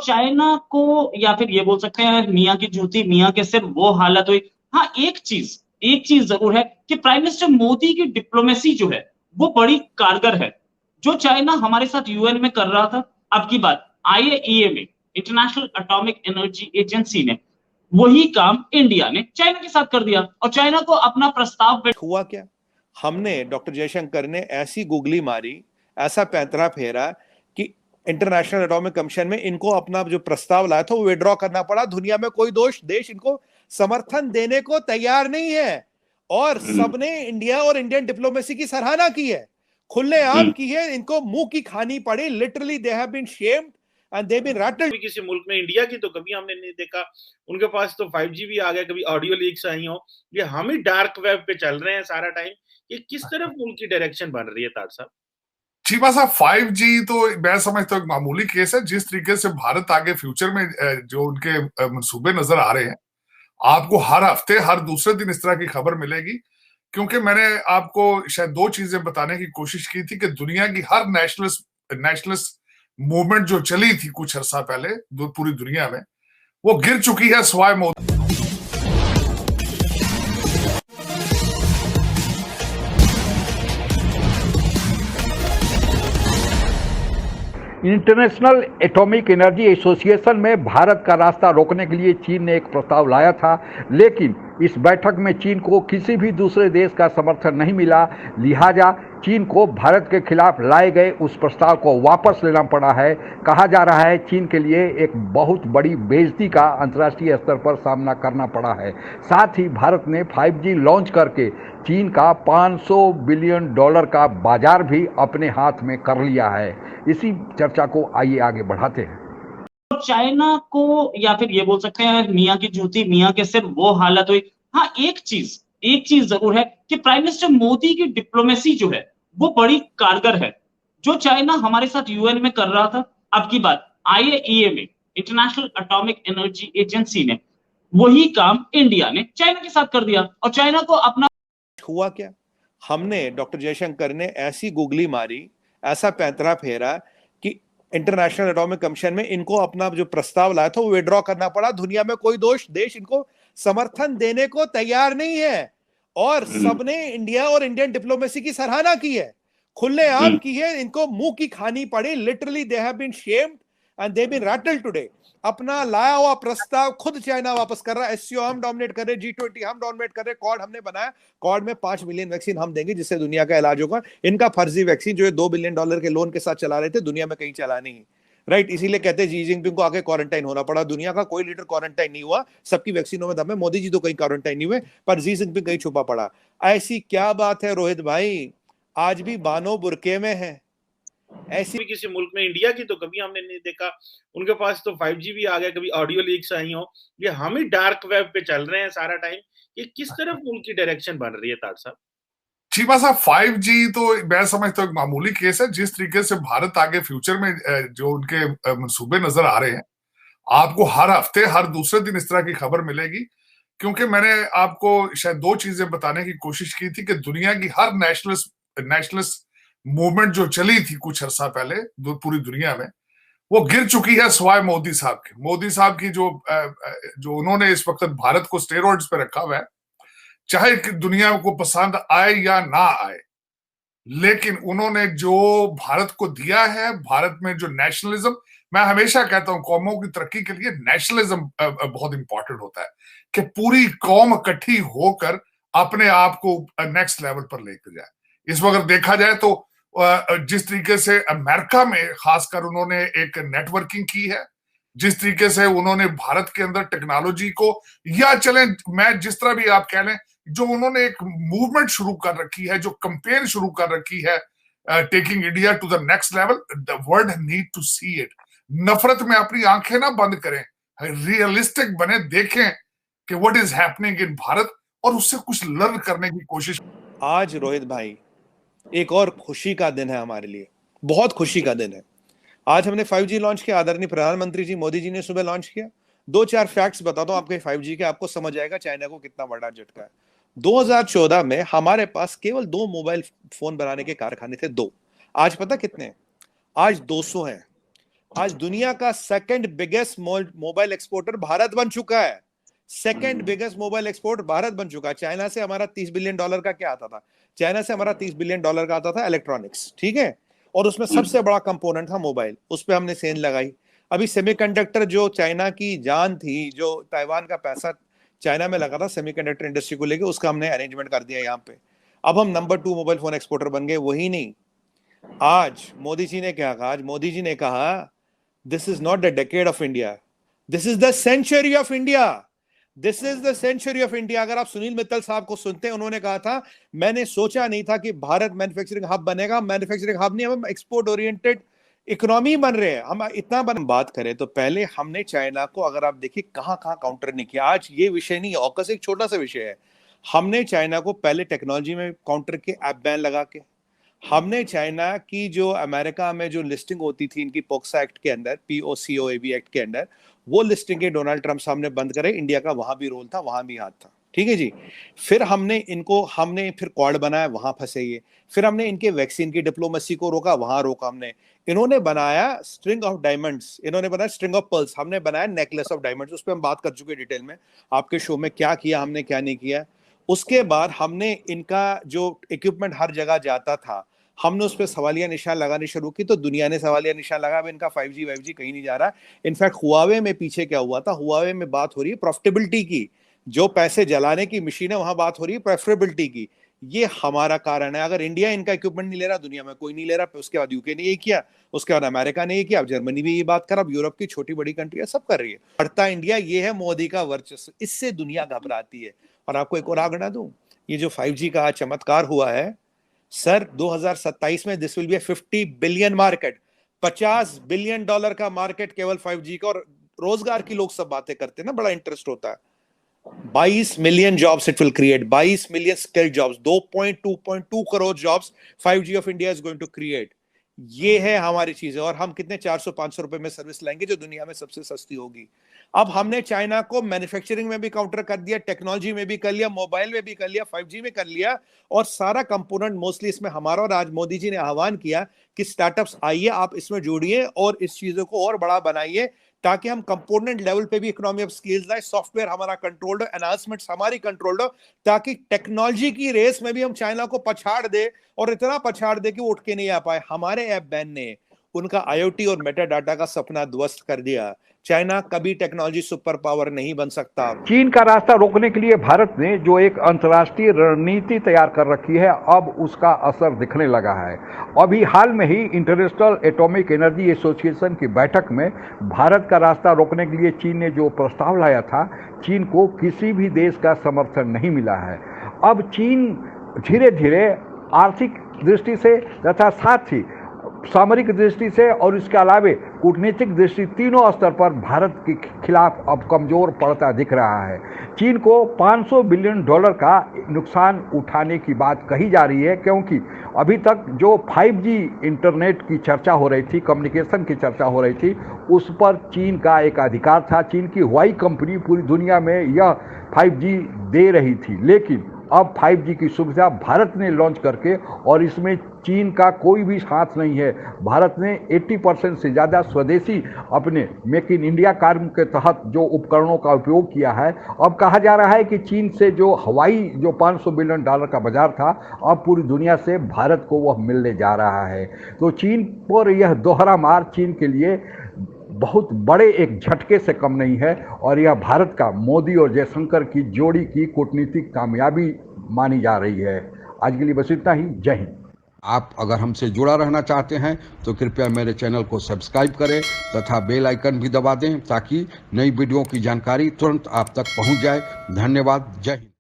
China को, या फिर ये बोल सकते हैं मियाँ की जूती मियाँ के सिर, वो हालत हुई। हाँ, एक चीज जरूर है कि प्राइम मिनिस्टर मोदी की डिप्लोमेसी जो है वो बड़ी कारगर है। जो चाइना हमारे साथ यूएन में कर रहा था, अब की बात आईएईए में, इंटरनेशनल एटॉमिक एनर्जी एजेंसी ने, वही काम इंडिया ने चाइना के साथ कर दिया और चाइना को अपना प्रस्ताव हुआ क्या? हमने, डॉक्टर जयशंकर ने ऐसी गुगली मारी, ऐसा पैंतरा फेरा कि इंटरनेशनल एटॉमिक कमीशन में इनको अपना जो प्रस्ताव लाया था वो विड्रॉ करना पड़ा। दुनिया में कोई देश इनको समर्थन देने को तैयार नहीं है और सबने इंडिया और इंडियन डिप्लोमेसी की सराहना की है, खुलेआम की है। इनको मुंह की खानी पड़ी, literally they have been shamed and they been rattled. किसी मुल्क में इंडिया की तो कभी हमने नहीं देखा। उनके पास तो 5G भी आ गया, कभी ऑडियो लीक्स आई हो। ये हम ही डार्क वेब पे चल रहे हैं सारा टाइम। ये किस तरफ मुल्क की डायरेक्शन बन रही है तार साहब? चीमा साहब, 5G तो मैं समझता हूँ एक मामूली केस है। जिस तरीके से भारत आगे फ्यूचर में जो उनके मंसूबे नजर आ रहे हैं, आपको हर हफ्ते हर दूसरे दिन इस तरह की खबर मिलेगी। क्योंकि मैंने आपको शायद दो चीजें बताने की कोशिश की थी कि दुनिया की हर नेशनलिस्ट मूवमेंट जो चली थी कुछ अर्सा पहले पूरी दुनिया में, वो गिर चुकी है सिवाय Modi. International atomic energy association में भारत का रास्ता रोकने के लिए चीन ने एक प्रस्ताव लाया था, लेकिन इस बैठक में चीन को किसी भी दूसरे देश का समर्थन नहीं मिला। लिहाजा चीन को भारत के खिलाफ लाए गए उस प्रस्ताव को वापस लेना पड़ा है। कहा जा रहा है चीन के लिए एक बहुत बड़ी बेइज्जती का अंतर्राष्ट्रीय स्तर पर सामना करना पड़ा है। साथ ही भारत ने 5G लॉन्च करके चीन का $500 बिलियन का बाजार भी अपने हाथ में कर लिया है। इसी चर्चा को आइए आगे बढ़ाते हैं। चाइना को, या फिर ये बोल सकते हैं मियाँ की जूती मियाँ के सिर, वो हालत हुई। हाँ, एक चीज जरूर है कि प्राइम मिनिस्टर मोदी की डिप्लोमेसी जो है वो बड़ी कारगर है। जो चाइना हमारे साथ यूएन में कर रहा था, अब की बात आईएईए में, इंटरनेशनल एटॉमिक एनर्जी एजेंसी ने, वही काम इंडिया ने चाइना के साथ कर दिया और चाइना को अपना। हुआ क्या? हमने, डॉक्टर जयशंकर ने ऐसी गुगली मारी, ऐसा पैंतरा फेरा कि इंटरनेशनल एटॉमिक कमीशन में इनको अपना जो प्रस्ताव लाया था वो विड्रॉ करना पड़ा। दुनिया में कोई देश इनको समर्थन देने को तैयार नहीं है और सबने इंडिया और इंडियन डिप्लोमेसी की सराहना की है, खुलेआम की है। इनको मुंह की खानी पड़ी, literally they have been shamed and they been rattled today. अपना लाया हुआ प्रस्ताव खुद चाइना वापस कर रहा है। एससीओ हम डोमिनेट कर रहे, G20 हम डोमिनेट कर रहे, क्वाड हमने बनाया, क्वाड में 5 मिलियन वैक्सीन हम देंगे जिससे दुनिया का इलाज होगा। इनका फर्जी वैक्सीन जो है $2 बिलियन के लोन के साथ चला रहे थे, दुनिया में कहीं चला नहीं, राइट। इसीलिए कहते हैं जी जिनपिंग को आगे क्वारंटाइन होना पड़ा। दुनिया का कोई लीडर क्वारंटाइन नहीं हुआ, सबकी वैक्सीनों में दम है। मोदी जी तो कहीं क्वारंटाइन नहीं हुए, पर जी जिनपिंग कहीं छुपा पड़ा। ऐसी क्या बात है रोहित भाई, आज भी बानो बुरके में है। ऐसी किसी मुल्क में इंडिया की तो कभी हमने नहीं देखा। उनके पास तो 5G भी आ गया, कभी ऑडियो लीक्स आई हो। ये हम ही डार्क वेब पे चल रहे हैं सारा टाइम। ये किस तरफ मुल्क की डायरेक्शन बन रही है तार साहब? चीमा साहब, 5G तो मैं समझता हूँ एक मामूली केस है। जिस तरीके से भारत आगे फ्यूचर में जो उनके मंसूबे नजर आ रहे हैं, आपको हर हफ्ते हर दूसरे दिन इस तरह की खबर मिलेगी। क्योंकि मैंने आपको शायद दो चीजें बताने की कोशिश की थी कि दुनिया की हर नेशनलिस्ट मूवमेंट जो चली थी कुछ अर्सा पहले पूरी दुनिया में, वो गिर चुकी है सिवाय मोदी साहब के। मोदी साहब की जो उन्होंने इस वक्त भारत को स्टेरॉइड्स पे रखा हुआ है, चाहे दुनिया को पसंद आए या ना आए, लेकिन उन्होंने जो भारत को दिया है, भारत में जो नेशनलिज्म, मैं हमेशा कहता हूं कौमों की तरक्की के लिए नेशनलिज्म बहुत इंपॉर्टेंट होता है कि पूरी कौम इकट्ठी होकर अपने आप को नेक्स्ट लेवल पर लेकर जाए। इस वक्त देखा जाए तो जिस तरीके से अमेरिका में खासकर उन्होंने एक नेटवर्किंग की है, जिस तरीके से उन्होंने भारत के अंदर टेक्नोलॉजी को, या चलें मैं जिस तरह भी आप कह लें, जो उन्होंने एक मूवमेंट शुरू कर रखी है, जो कंपेन शुरू कर रखी है, taking India to the next level, the world need to see it. नफरत में अपनी आंखें ना बंद करें, रियलिस्टिक बने, देखें कि what is happening in Bharat और उससे कुछ लर्न करने की कोशिश। आज रोहित भाई एक और खुशी का दिन है हमारे लिए, बहुत खुशी का दिन है। आज हमने 5G लॉन्च किया, आदरणीय प्रधानमंत्री जी मोदी जी ने सुबह लॉन्च किया। 2-4 फैक्ट्स बताता हूं आपके 5G के, आपको समझ आएगा चाइना को कितना बड़ा झटका है। 2014 में हमारे पास केवल 2 मोबाइल फोन बनाने के कारखाने थे, 2। आज पता कितने हैं? आज 200 हैं। आज दुनिया का second biggest mobile exporter Bharat बन चुका है। Second biggest mobile export Bharat बन चुका है। चाइना से हमारा $30 बिलियन का क्या आता था? चाइना से हमारा $30 बिलियन का आता था इलेक्ट्रॉनिक्स, ठीक है, और उसमें सबसे बड़ा कंपोनेंट था मोबाइल। उस पर हमने सेल लगाई। अभी सेमीकंडक्टर जो चाइना की जान थी, जो ताइवान का पैसा चाइना में लगा था सेमीकंडक्टर इंडस्ट्री को लेके, उसका हमने अरेंजमेंट कर दिया यहाँ पे। अब हम नंबर 2 मोबाइल फोन एक्सपोर्टर बन गए। वही नहीं, आज मोदी जी ने क्या कहा? आज मोदी जी ने कहा this is not the decade of India, this is the century of India, this is the century of India. अगर आप सुनील मित्तल साहब को सुनते हैं, उन्होंने कहा था मैंने सोचा नहीं था कि भारत मैन्युफैक्चरिंग हब बनेगा। मैन्युफैक्चरिंग हब नहीं, हम एक्सपोर्ट ओरिएंटेड इकोनॉमी बन रहे हैं। हम इतना बात करें तो पहले हमने चाइना को, अगर आप देखिए, कहां काउंटर नहीं किया। आज ये विषय नहीं है, ऑकस एक छोटा सा विषय है। हमने चाइना को पहले टेक्नोलॉजी में काउंटर किया, ऐप बैन लगा के। हमने चाइना की जो अमेरिका में जो लिस्टिंग होती थी इनकी पोक्सा एक्ट के अंदर, POCOAB एक्ट के अंदर, वो लिस्टिंग के डोनाल्ड ट्रंप साहब ने बंद करे। इंडिया का वहां भी रोल था, वहां भी हाथ था, ठीक है जी। फिर हमने फिर क्वाड बनाया, वहां फंसे ये। फिर हमने इनके वैक्सीन की डिप्लोमेसी को रोका, वहां रोका हमने। इन्होंने बनाया स्ट्रिंग ऑफ डायमंड्स, इन्होंने बनाया स्ट्रिंग ऑफ पर्ल्स, हमने बनाया नेकलेस ऑफ डायमंड्स। उस पर हम बात कर चुके डिटेल में आपके शो में, क्या किया हमने, क्या नहीं किया। उसके बाद हमने इनका जो इक्विपमेंट हर जगह जाता था, हमने उस पर सवालिया निशान लगाने शुरू की, तो दुनिया ने सवालिया निशान लगा। अब इनका 5G कहीं नहीं जा रहा। इनफैक्ट हुआवे में पीछे क्या हुआ था? हुआवे में बात हो रही है प्रॉफिटेबिलिटी की, जो पैसे जलाने की मशीन है, वहां बात हो रही है प्रेफरेबिलिटी की। ये हमारा कारण है। अगर इंडिया इनका इक्विपमेंट नहीं ले रहा, दुनिया में कोई नहीं ले रहा। उसके बाद यूके ने ये किया, उसके बाद अमेरिका ने ये किया, अब जर्मनी भी ये बात कर, अब यूरोप की छोटी बड़ी कंट्रियां सब कर रही है। बढ़ता इंडिया, ये है मोदी का वर्चस्व। इससे दुनिया घबराती है। और आपको एक और आंकड़ा दूं, ये जो 5G का चमत्कार हुआ है सर, 2027 में this will be 50 billion market, $50 billion का मार्केट केवल 5G का। और रोजगार की लोग सब बातें करते हैं ना, बड़ा इंटरेस्ट होता है। 22 million jobs it will create, 22 million skilled jobs, 2.2 crore jobs 5G of India is going to create. ये है हमारी चीजें। और हम कितने 400-500 रुपए में सर्विस लाएंगे, जो दुनिया में सबसे सस्ती होगी। अब हमने चाइना को मैन्युफैक्चरिंग में भी काउंटर कर दिया, टेक्नोलॉजी में भी कर लिया, मोबाइल में भी कर लिया, 5G में कर लिया, और सारा कंपोनेंट मोस्टली इसमें हमारा। और आज मोदी जी ने आह्वान किया कि स्टार्टअप्स आइए, आप इसमें जुड़िए और इस चीजों को और बड़ा बनाइए, ताकि हम कंपोनेंट लेवल पे भी इकोनॉमी ऑफ स्केल्स लाए, सॉफ्टवेयर हमारा कंट्रोल्ड हो, एनहांसमेंट्स हमारी कंट्रोल्ड हो, ताकि टेक्नोलॉजी की रेस में भी हम चाइना को पछाड़ दे, और इतना पछाड़ दे कि वो उठ के नहीं आ पाए। हमारे ऐप बैन ने उनका IoT और मेटा डाटा का सपना ध्वस्त कर दिया। चाइना कभी टेक्नोलॉजी सुपर पावर नहीं बन सकता। चीन का रास्ता रोकने के लिए भारत ने जो एक अंतर्राष्ट्रीय रणनीति तैयार कर रखी है, अब उसका असर दिखने लगा है। अभी हाल में ही इंटरनेशनल एटॉमिक एनर्जी एसोसिएशन की बैठक में भारत का रास्ता रोकने के लिए चीन ने जो प्रस्ताव लाया था, चीन को किसी भी देश का समर्थन नहीं मिला है। अब चीन धीरे धीरे आर्थिक दृष्टि से तथा साथ ही सामरिक दृष्टि से और इसके अलावे कूटनीतिक दृष्टि, तीनों स्तर पर भारत के खिलाफ अब कमजोर पड़ता दिख रहा है। चीन को $500 बिलियन का नुकसान उठाने की बात कही जा रही है, क्योंकि अभी तक जो 5G इंटरनेट की चर्चा हो रही थी, कम्युनिकेशन की चर्चा हो रही थी, उस पर चीन का एक अधिकार था। चीन की हुआई कंपनी पूरी दुनिया में यह 5G दे रही थी, लेकिन अब 5G की सुविधा भारत ने लॉन्च करके, और इसमें चीन का कोई भी हाथ नहीं है। भारत ने 80% से ज़्यादा स्वदेशी अपने मेक इन इंडिया कार्यक्रम के तहत जो उपकरणों का उपयोग किया है। अब कहा जा रहा है कि चीन से जो हवाई जो $500 बिलियन का बाजार था, अब पूरी दुनिया से भारत को वह मिलने जा रहा है। तो चीन पर यह दोहरा मार चीन के लिए बहुत बड़े एक झटके से कम नहीं है, और यह भारत का मोदी और जयशंकर की जोड़ी की कूटनीतिक कामयाबी मानी जा रही है। आज के लिए बस इतना ही। जय हिंद। आप अगर हमसे जुड़ा रहना चाहते हैं तो कृपया मेरे चैनल को सब्सक्राइब करें तथा बेल आइकन भी दबा दें, ताकि नई वीडियो की जानकारी तुरंत आप तक पहुंच जाए। धन्यवाद। जय हिंद।